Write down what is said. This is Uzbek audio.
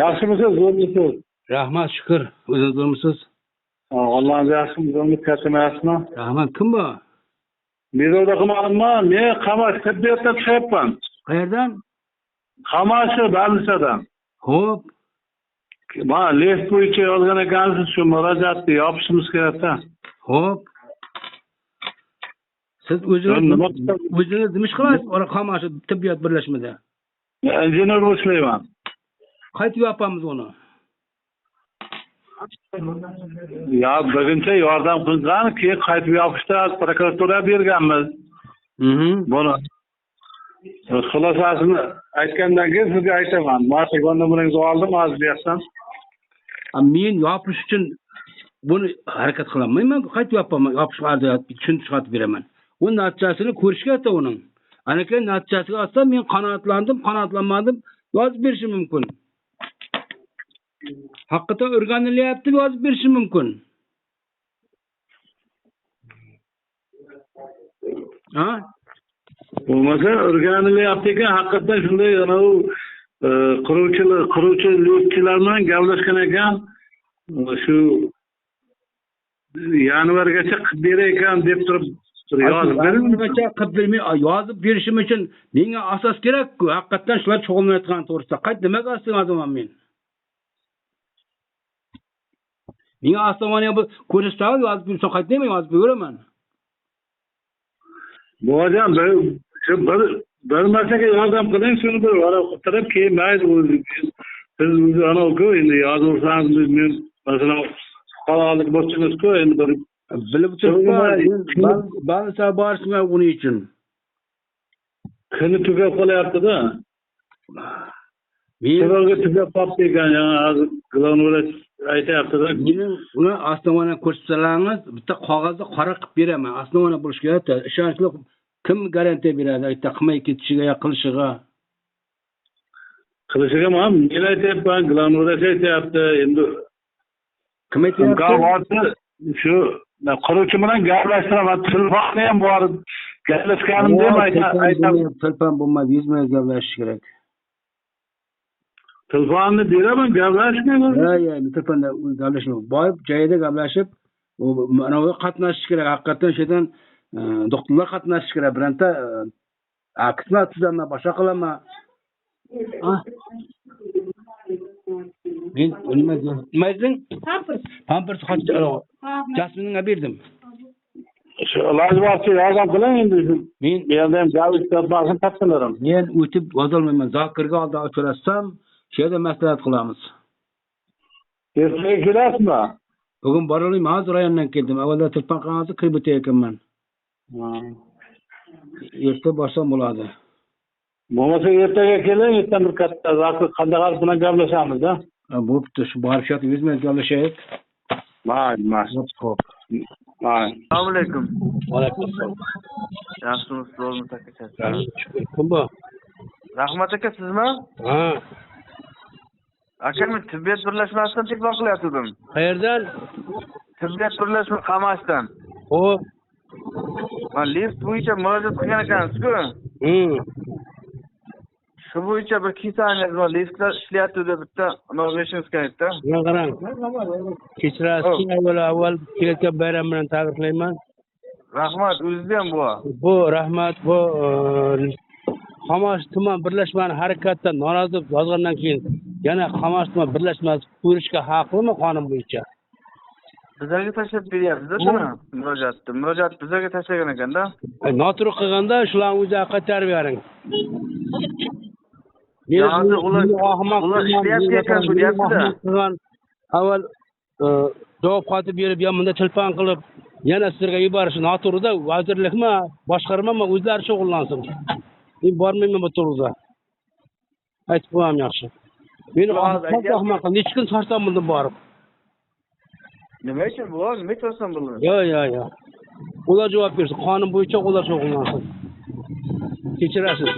Yaxshimisiz, zo'rmisiz? Rahmat, shukr. O'zingiz zo'rmisiz? Allohga yaxshimi, zo'rmisiz, kattamayapsizmi? Rahmat, kim bu? Bezovta qilmadimmi? Men Qamash tibbiyotda chiqyapman. Qayerdan? Qamashi Balnisadan. Xo'p. Mana list bo'yicha yozgan ekansiz, shu murojaatni yopishimiz kerakda. Xo'p. Siz o'zingiz nima ish qilasiz? Qamashi tibbiyot birlashmada. Injener bo'lib ishlayman. Qaytib yopamiz uni. Ya birinchi yordam qilgan, keyin qaytib yopishda prokuratura berganmiz. Buni xulosasini aytgandan keyin sizga aytaman. Ma'lumot nomingizni oldim, hozir bersam. Men yopish uchun buni harakat qilaman. Qaytib yopaman, yopishga tushuntirib beraman. U natijasini ko'rish kerak uning. Ana keyin natijasiga olsam men qanoatlanmadim, yozib berishim mumkin. Haqiqatan o'rganilyapti, yozib berishim mumkin. Ha? Bo'lmasa o'rganilyapti ekan, haqiqatan shunday quruvchilar bilan gaplashgan ekan, shu yanvargacha qilib berar ekan deb turib yozib yozib berishim uchun menga asos kerak-ku. Haqiqatan shular shug'ullanayotgan to'g'risida. Qayt nimaga asoslandim men? Menga asoslangan bu ko'rsatib yozib bersam qaytmayman, yozib beraman. Bo'jam bir narsaga yordam qiling, shuni bir o'tirib keyin mayli siz anavi-ku endi yozursangiz men masalan qonunlik bo'lsangiz-ku endi bir bilib turibman. Ba'zi borishman buning uchun. Kuni tugab qolyapti-da. Menga tugab qoldi ekan, hozir glavnoy aytayapti-da. Mening uni ostonani ko'rsatsangiz, bitta qog'ozda qora qilib beraman. Ostonani bo'lish kerak-da. Ishonchli kim garantiya beradi? Aytda qilmay ketishiga yo qilishiga. Qilishiga ham men aytayapman, glavnoy aytayapti. Endi kim aytayapti? Shu quruvchi bilan gaplashtiraman, telefonni ham bor. Gaplashganimda ham aytaman. Telefon bo'lmaydi, yuz minut gaplashish kerak. Telefonni beraman, gaplashmayman. Yo'q, telefonda gaplashmayman. Boyib joyida gaplashib, mana bu qatnashish kerak. Haqiqatan shedan doktorlar qatnashish kerak. Biranta qismat tuzamman, boshqa qilaman. Men nima dedim? Pampers Jasminga berdim. Shu iloji boricha yordam qiling endi. Men bu yerda ham javoblarni topsalarim. Men o'tib yozolmayman. Zokirga oldi uchrashsam, shu yerda maslahat qilamiz. Ertaga kelasizmi? Bugun bora olmayman, hozir rayondan keldim. Avvalda telefon qilgansiz, kirib o'tayotganman. Erta borsam bo'ladi. Bo'lmasa ertaga keling, ertaga bir katta Zokir Qandag'arov bilan gaplashamiz-da. Bo'pti, shu borib shu yerda 100 minut gaplashaylik. Mayli. Xo'p. Assalomu alaykum. Va alaykum assalom. Yaxshimisiz, zo'rmisiz aka? Kim bu? Rahmat aka, sizmi? Ha. Aka, men tibbiyot birlashmasidan telefon qilyaptim. Qayerdan? Tibbiyot birlashmasi Qamashdan. Xo'p. Men list bo'yicha murojaat qilgan ekansiz-ku. Shu bo'yicha bir kesangiz bor, listlar ishlayapti deb bitta nozlashingiz kerakda. Mana qarang. Kechirasiz, avval kelayotgan bayram bilan tabriklayman. Rahmat, o'zingizga ham bu. Bu rahmat, bu Qamash tuman birlashmani harakatdan norozi yozgandan keyin yana Qamash tuman birlashmasi ko'rishga haqlimi qonun bo'yicha? Bizlarga tashlab beryapsiz-da shuni murojaatni. Murojaat bizlarga tashlagan ekanda. Noto'g'ri qilganda shularni o'zi qaytarib bering. Ular ishlayapti ekan bu deyapti-da. Avval javob xati berib, yo bunda telefon qilib, yana sizlarga yuborish noto'g'ri-da. Vazirlikmi, boshqarmami o'zlari shug'ullansin. Men bormayman bu to'g'rida. Aytib qo'yam yaxshi. Meni rahmat qil, necha kun sarsam bundan borib. Nima uchun bu? Nima uchun bo'ldi? Yo'q. Ular javob bersin. Qonun bo'yicha ular shug'ullansin. Kechirasiz.